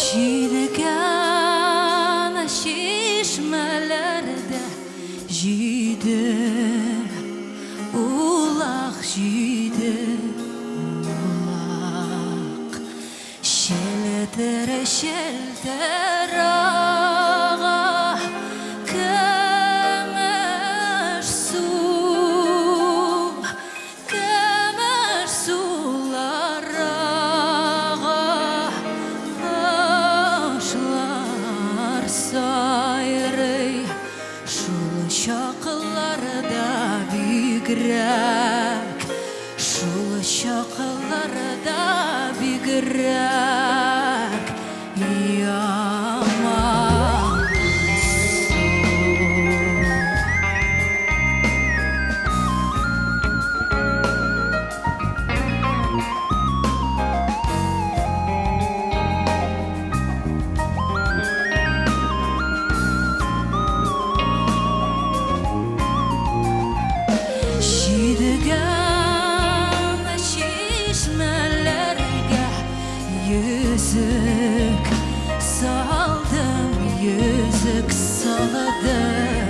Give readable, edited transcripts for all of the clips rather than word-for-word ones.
Жидіган шишмелерде жиді, улақ жиді, улақ. Шелтер аға көмір сулар аға ашылар сайрый. Шулы шақыларда бигрәк, шулы шақыларда бигрәк яман Жидіган шишмелерге yüzük saldım, yüzük saladım.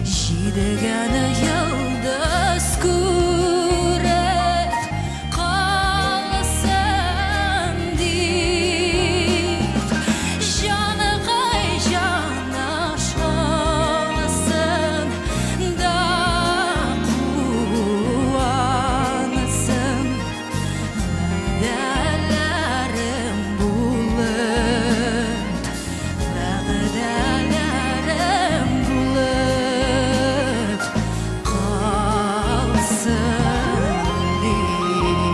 Жидіганы yıldız күріп қаласам deyip, жаны қай жаны ашқанысың да қуанысың. Вәгдәләрем булып, вәгдәләрем булып қалсын deyip.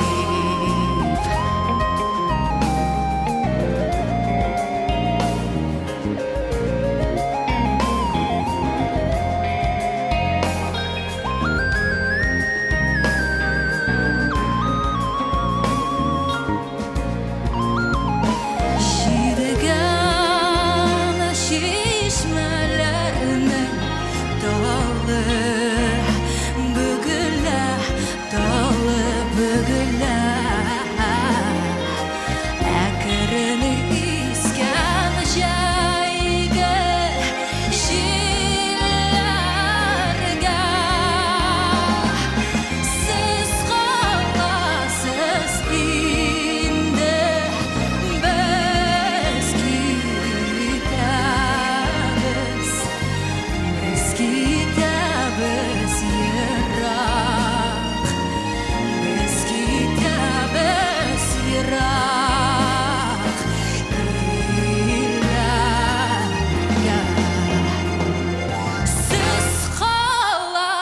Жидіган шишмелерінің талы бүгілі, талы бүгілі. Әкіріні искән жайғы жилләргә. Сіз қаласыз инде, біз кетәбіз йырақ, біз кетәбіз йырақ иләргә. Сіз қаласыз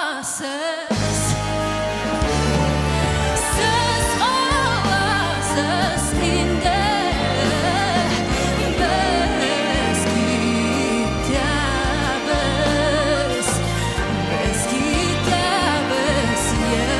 инде, біз кетәбіз йырақ,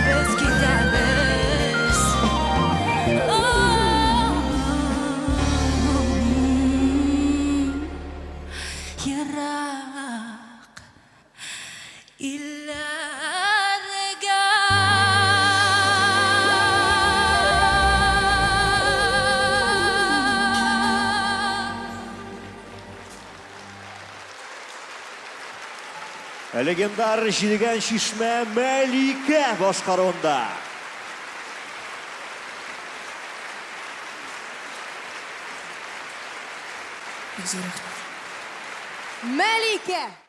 біз кетәбіз Йырақ иләргә. Легендар Жидіган шишмә Мәликә башкаруында. Мәликә!